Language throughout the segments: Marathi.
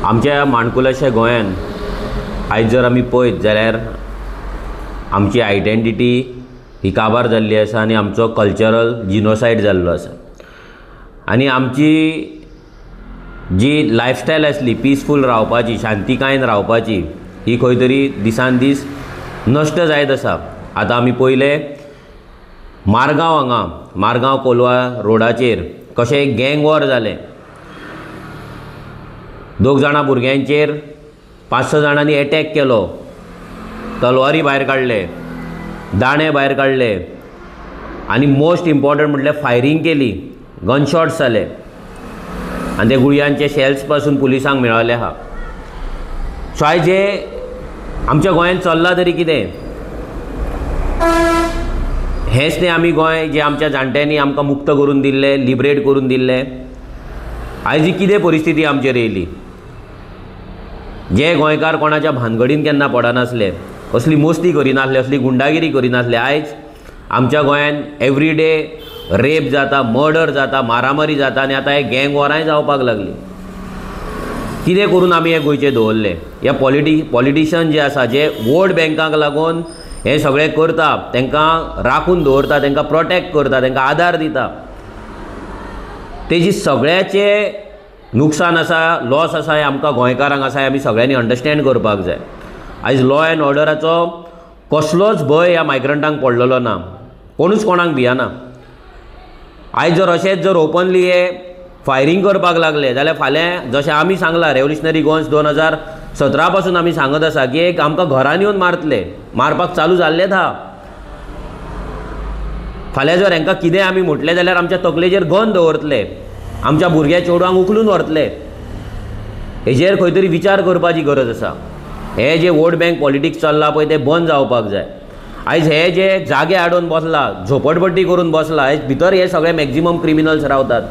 आमच्या माणकुलाच्या गोंयान आयज जर आमी पळयत जाल्यार आमची आयडेंटिटी ही काबार जाल्ली आसा आनी आमचो कल्चरल जिनोसायड जाल्लो आसा आनी आमची जी लायफस्टायल आसली पिसफूल रावपाची, शांतीकायेन रावपाची, ही खंय तरी दिसान दीस नश्ट जायत आसा। आतां आमी पयले मारगांव हांगा मारगांव कोलवा रोडाचेर कशें एक गँग वॉर जालें। 2 जाणां भुरग्यांचेर 5-6 जाणांनी एटॅक केलो, तलवारी भायर काडले, दाणे भायर काडले आनी मोस्ट इम्पॉर्टंट म्हटल्यार फायरींग केली, गनशॉट्स जाले आनी ते गुळयांचे शेल्स पासून पुलिसांक मेळले आहा। सो आयज जे आमच्या गोंयांत चल्लां तरी कितें, हेंच तें आमी गोंय जे आमच्या जाणट्यांनी आमकां मुक्त करून दिल्लें, लिबरेट करून दिल्लें। आयज ही कितें परिस्थिती आमचेर येयली। जे गोंयकार कोणाच्या भानगडीन केन्ना पडनासले, असली मस्ती करिनासले, असली गुंडागिरी करिनासले, आयज आमच्या गोंयांत एवरी डे रेप जाता, मर्डर जाता, मारामारी जाता आनी आतां हे गँग वॉराय जावपाक लागली। कितें करून आमी हे गोंयचे दवरले? ह्या पॉलिटिशियन जे आसा, जे वोट बँकाक लागून हे सगळें करता, तांकां राखून दवरता, तांकां प्रोटेक्ट करता, तांकां आदार दिता, तेजी सगळ्याचे नुकसान आसा, लॉस आसा, हे आमकां गोंयकारांक आसा, हे आमी सगळ्यांनी अंडरस्टँड करपाक जाय। आयज लॉ एंड ऑर्डराचो कसलोच भंय ह्या मायग्रंटांक पडलेलो ना, कोणूच कोणाक भियाना। आयज जर अशेंच जर ओपनली हे फायरींग करपाक लागले जाल्यार फाल्यां जशें आमी सांगलां, रेव्होल्युशनरी गोन्स 2017 पासून आमी सांगत आसा की एक आमकां घरान येवन मारतले, मारपाक चालू जाल्लेच आहा। फाल्यां जर हांकां कितें आमी म्हटलें जाल्यार आमच्या तकलेचेर गन दवरतले, आमच्या भुरग्या चेडवांक उखलून व्हरतले। हेजेर खंय तरी विचार करपाची गरज आसा। हे जे वोट बँक पॉलिटिक्स चल्ला पळय तें बंद जावपाक जाय। आयज हे जे जागे हाडून बसला, झोपडपट्टी करून बसला, आयज भितर हे सगळे मॅक्झिमम क्रिमिनल्स रावतात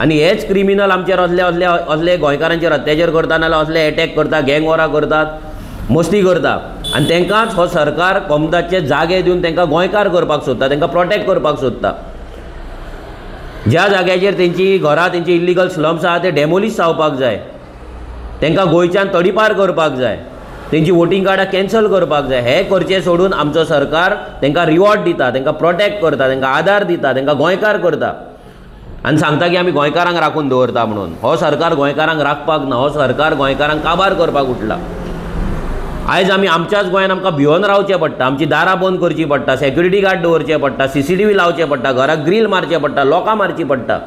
आनी हेच क्रिमिनल आमचेर असले गोंयकारांचेर अत्याचार करता, नाल्यार असले एटॅक करता, गँग वॉरां करतात, मस्ती करता आनी तांकांच हो सरकार कमताचे जागे दिवन तांकां गोंयकार करपाक सोदता, तांकां प्रोटेक्ट करपाक सोदता। ज्या जाग्याचेर तेंची घरां, तेंची इल्लिगल स्लम्स आहा ते डेमोलिश जावपाक जाय, तांकां गोंयच्यान तडीपार करपाक जाय, तेंची वोटींग कार्डां कॅन्सल करपाक जाय। हे करचे सोडून आमचो सरकार तांकां रिवॉर्ड दिता, तांकां प्रोटेक्ट करता, तांकां आदार दिता, तांकां गोंयकार करता आनी सांगता की आमी गोंयकारांक राखून दवरता म्हणून। हो सरकार गोंयकारांक राखपाक ना, हो सरकार गोंयकारांक काबार करपाक उठला। आयज आमी आमच्याच गोंयांत आमकां भिवून रावचें पडटा, आमची दारां बंद करची पडटा, सेक्युरिटी गार्ड दवरचे पडटा, CCTV लावचे पडटा, घराक ग्रील मारचे पडटा, लोकां मारची पडटा।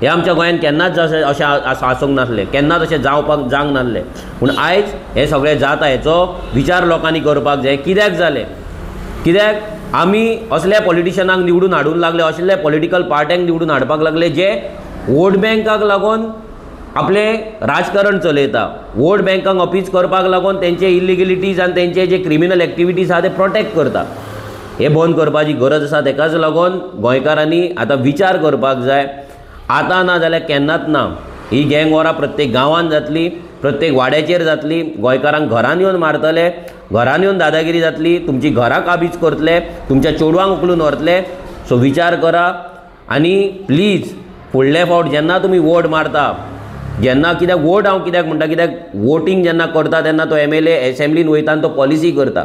हे आमच्या गोंयांत केन्नाच अशें आसूंक नासलें, केन्नाच अशें जावंक नासलें। पूण आयज हे सगळें जाता, हेचो विचार लोकांनी करपाक जाय। कित्याक जालें? कित्याक आमी असल्या पॉलिटिशियनांक निवडून हाडूंक लागले, असल्या पॉलिटिकल पार्ट्यांक निवडून हाडपाक लागले जे वोट बँकाक लागून आपले राजकारण चलयता, वोट बँकांक अपीज करपाक लागून तेंचे इलिगलिटीज आनी तेंचे जे क्रिमिनल एक्टिविटीज आहा ते प्रोटेक्ट करता। हे बंद करपाची गरज आसा। तेकाच लागून गोंयकारांनी आतां विचार करपाक जाय। आतां ना जाल्यार केन्नाच ना ही गँग वॉरां प्रत्येक गांवांत जातली, प्रत्येक वाड्याचेर जातली, गोंयकारांक घरान येवन मारतले, घरान येवन दादागिरी जातली, तुमची घरां काबीज करतले, तुमच्या चेडवांक उखलून व्हरतले। सो विचार करा आनी प्लीज फुडले फावट जेन्ना तुमी वोट मारता, जेन्ना कित्याक वोट हांव कित्याक म्हणटा, कित्याक वोटींग जेन्ना करता तेन्ना तो MLA एसेंब्लीन वयता आनी तो पॉलिसी करता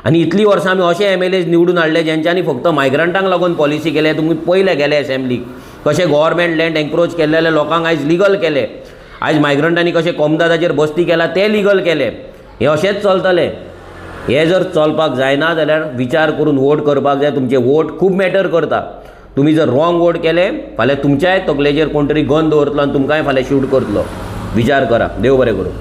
आनी इतलीं वर्सां आमी अशे MLAs निवडून हाडले जेंच्यांनी फक्त मायग्रंटांक लागून पॉलिसी केले। तुमी पयले गेले एसेंब्लीक कशें गव्हर्मेंट लँड एन्क्रोच केल्ले लोकांक आयज लिगल केले, आयज मायग्रंटांनी कशें कोमदादाचेर बस्ती केला ते लिगल केले। हे अशेंच चलतलें? हे जर चलपाक जायना जाल्यार विचार करून वोट करपाक जाय। तुमचे वोट खूब मॅटर करता। तुमी जर रॉंग वोट केले, फाल्यां तुमच्याय तकलेचेर कोण तरी गन दवरतलो आनी तुमकांय फाल्यां शूट करतलो। विचार करा। देव बरें करूं।